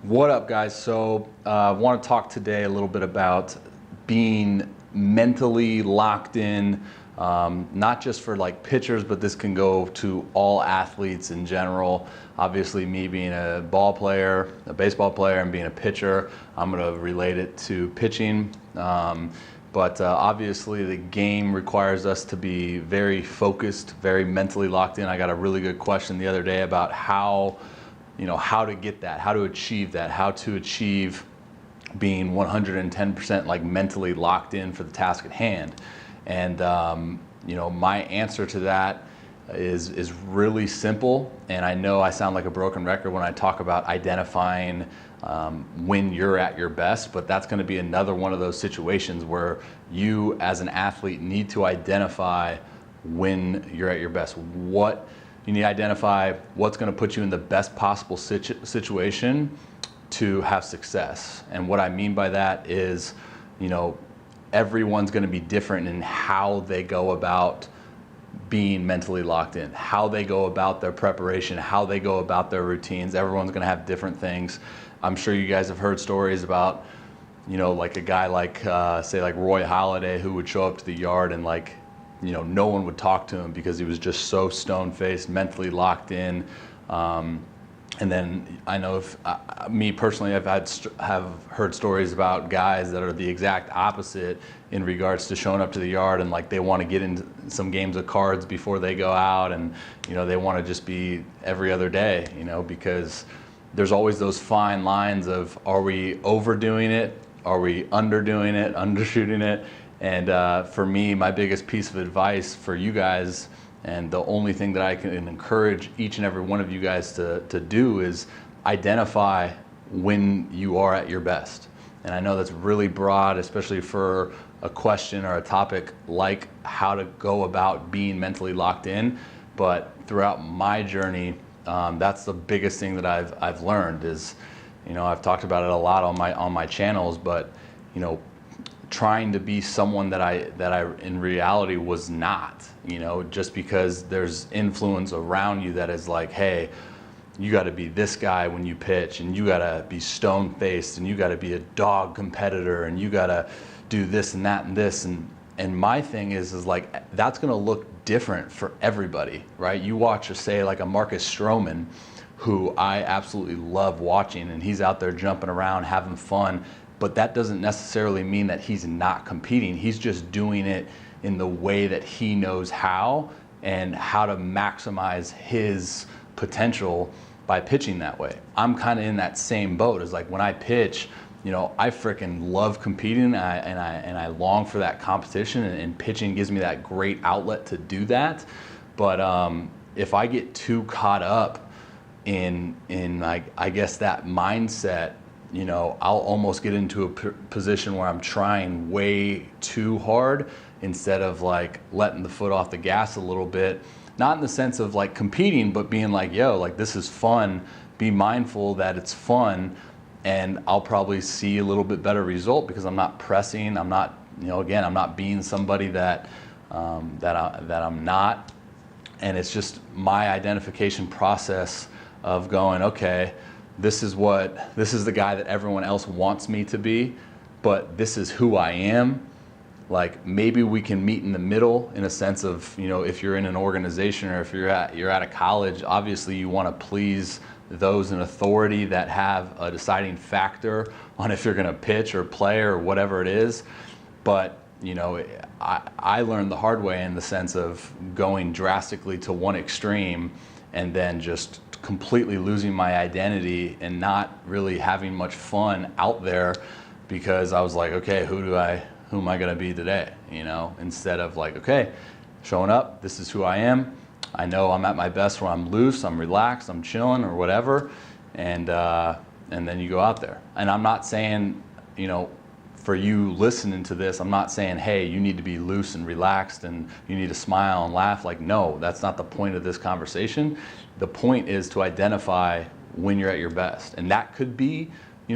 What up, guys? So I want to talk today a little bit about being mentally locked in, not just for like pitchers, but this can go to all athletes in general. Obviously, me being a ball player, a baseball player, and being a pitcher, I'm going to relate it to pitching. But obviously the game requires us to be very focused, very mentally locked in. I got a really good question the other day about how to get that, how to achieve that, how to achieve being 110% like mentally locked in for the task at hand. And my answer to that is really simple. And I know I sound like a broken record when I talk about identifying when you're at your best, but that's going to be another one of those situations where you as an athlete need to identify when you're at your best. You need to identify what's going to put you in the best possible situation to have success. And what I mean by that is, everyone's going to be different in how they go about being mentally locked in, how they go about their preparation, how they go about their routines. Everyone's going to have different things. I'm sure you guys have heard stories about, like a guy like, say like Roy Halladay, who would show up to the yard and no one would talk to him because he was just so stone-faced, mentally locked in. And then I know me personally, have heard stories about guys that are the exact opposite in regards to showing up to the yard and they want to get into some games of cards before they go out, and they want to just be every other day, because there's always those fine lines of, are we overdoing it? Are we underdoing it, undershooting it? And for me, my biggest piece of advice for you guys, and the only thing that I can encourage each and every one of you guys to do, is identify when you are at your best. And I know that's really broad, especially for a question or a topic like how to go about being mentally locked in. But throughout my journey, that's the biggest thing that I've learned is, I've talked about it a lot on my channels, but trying to be someone that I in reality was not, just because there's influence around you that is like, hey, you got to be this guy when you pitch, and you got to be stone-faced, and you got to be a dog competitor, and you got to do this and that and this. And my thing is like, that's going to look different for everybody, right? You watch, say, like a Marcus Stroman, who I absolutely love watching, and he's out there jumping around, having fun. But that doesn't necessarily mean that he's not competing. He's just doing it in the way that he knows how, and how to maximize his potential by pitching that way. I'm kind of in that same boat. As like when I pitch, I freaking love competing, and I long for that competition, and pitching gives me that great outlet to do that. But if I get too caught up in like, I guess, that mindset, I'll almost get into a position where I'm trying way too hard instead of like letting the foot off the gas a little bit. Not in the sense of like competing, but being like, yo, like this is fun. Be mindful that it's fun, and I'll probably see a little bit better result because I'm not pressing. I'm not, again, I'm not being somebody that I'm not. And it's just my identification process of going, okay, this is the guy that everyone else wants me to be, but this is who I am. Like, maybe we can meet in the middle in a sense of, if you're in an organization or if you're at a college, obviously you want to please those in authority that have a deciding factor on if you're going to pitch or play or whatever it is. But, I learned the hard way in the sense of going drastically to one extreme and then just completely losing my identity and not really having much fun out there, because I was like, okay, who am I going to be today? Instead of like, okay, showing up, this is who I am. I know I'm at my best when I'm loose, I'm relaxed, I'm chilling or whatever. And then you go out there. And I'm not saying, for you listening to this, I'm not saying, hey, you need to be loose and relaxed and you need to smile and laugh. Like, no, that's not the point of this conversation. The point is to identify when you're at your best. And that could be,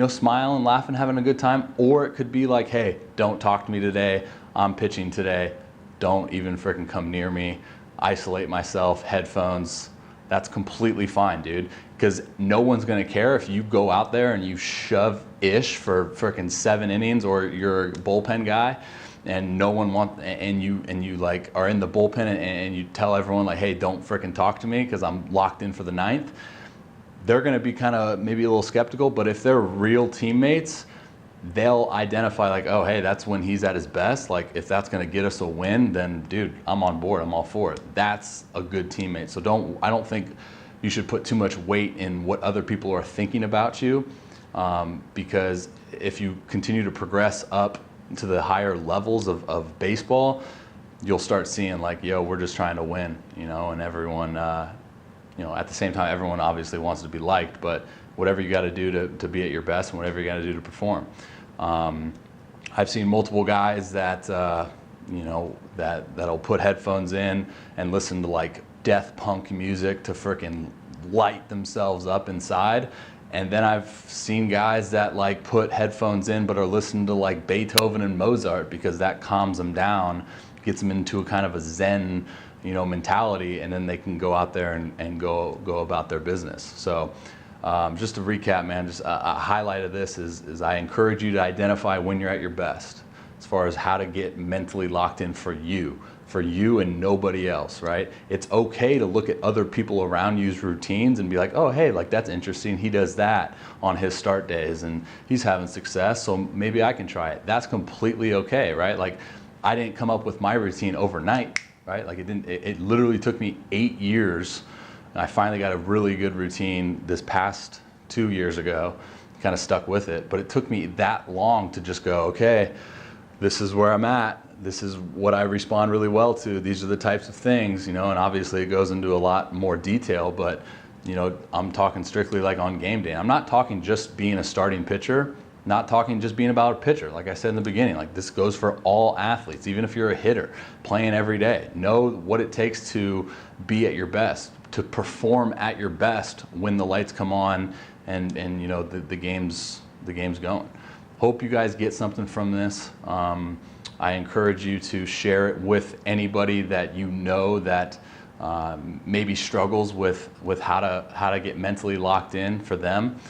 smile and laugh and having a good time, or it could be like, hey, don't talk to me today. I'm pitching today. Don't even freaking come near me. Isolate myself, headphones. That's completely fine, dude. because no one's going to care if you go out there and you shove Ish for freaking 7 innings, or you're a bullpen guy and no one wants, and you like are in the bullpen and you tell everyone like, hey, don't freaking talk to me because I'm locked in for the 9th. They're going to be kind of maybe a little skeptical, but if they're real teammates, they'll identify like, oh, hey, that's when he's at his best. Like, if that's going to get us a win, then dude, I'm on board. I'm all for it. That's a good teammate. So I don't think you should put too much weight in what other people are thinking about you, because if you continue to progress up to the higher levels of baseball, you'll start seeing like, yo, we're just trying to win, and everyone, at the same time, everyone obviously wants to be liked, but whatever you got to do to be at your best and whatever you got to do to perform. I've seen multiple guys that, that'll put headphones in and listen to like death punk music to frickin' light themselves up inside. And then I've seen guys that like put headphones in but are listening to like Beethoven and Mozart because that calms them down, gets them into a kind of a Zen, mentality, and then they can go out there and go about their business. So just to recap, man, just a highlight of this is I encourage you to identify when you're at your best as far as how to get mentally locked in for you and nobody else, right? It's okay to look at other people around you's routines and be like, oh, hey, like that's interesting. He does that on his start days and he's having success, so maybe I can try it. That's completely okay, right? Like, I didn't come up with my routine overnight, right? Like it literally took me 8 years. And I finally got a really good routine this past 2 years ago, kind of stuck with it. But it took me that long to just go, okay, this is where I'm at. This is what I respond really well to. These are the types of things, and obviously it goes into a lot more detail, but, I'm talking strictly like on game day. I'm not talking just being a starting pitcher, not talking just being about a pitcher. Like I said in the beginning, like this goes for all athletes, even if you're a hitter playing every day. Know what it takes to be at your best, to perform at your best when the lights come on and the game's going. Hope you guys get something from this. I encourage you to share it with anybody that that maybe struggles with how to get mentally locked in for them.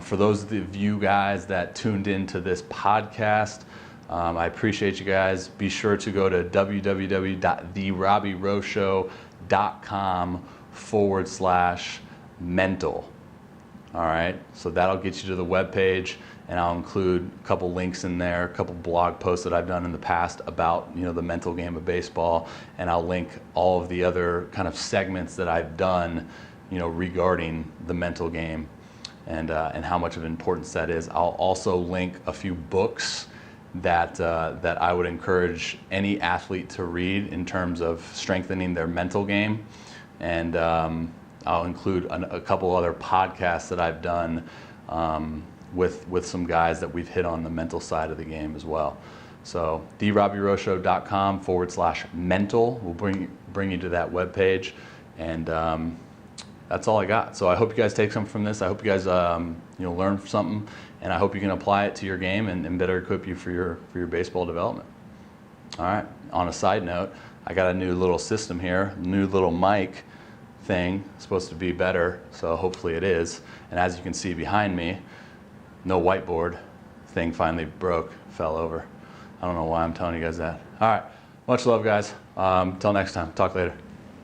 For those of you guys that tuned into this podcast, I appreciate you guys. Be sure to go to www.therobbyrowshow.com/mental. All right, so that'll get you to the webpage, and I'll include a couple links in there, a couple blog posts that I've done in the past about the mental game of baseball, and I'll link all of the other kind of segments that I've done, regarding the mental game and how much of importance that is. I'll also link a few books that I would encourage any athlete to read in terms of strengthening their mental game, and I'll include a couple other podcasts that I've done with some guys that we've hit on the mental side of the game as well. So therobbyrowshow.com/mental will bring you to that webpage, and that's all I got. So I hope you guys take something from this. I hope you guys learn something, and I hope you can apply it to your game and better equip you for your baseball development. All right. On a side note, I got a new little system here, new little mic thing. It's supposed to be better, so hopefully it is. And as you can see behind me, no whiteboard. Thing finally broke, fell over. I don't know why I'm telling you guys that. All right. Much love, guys. Till next time. Talk later.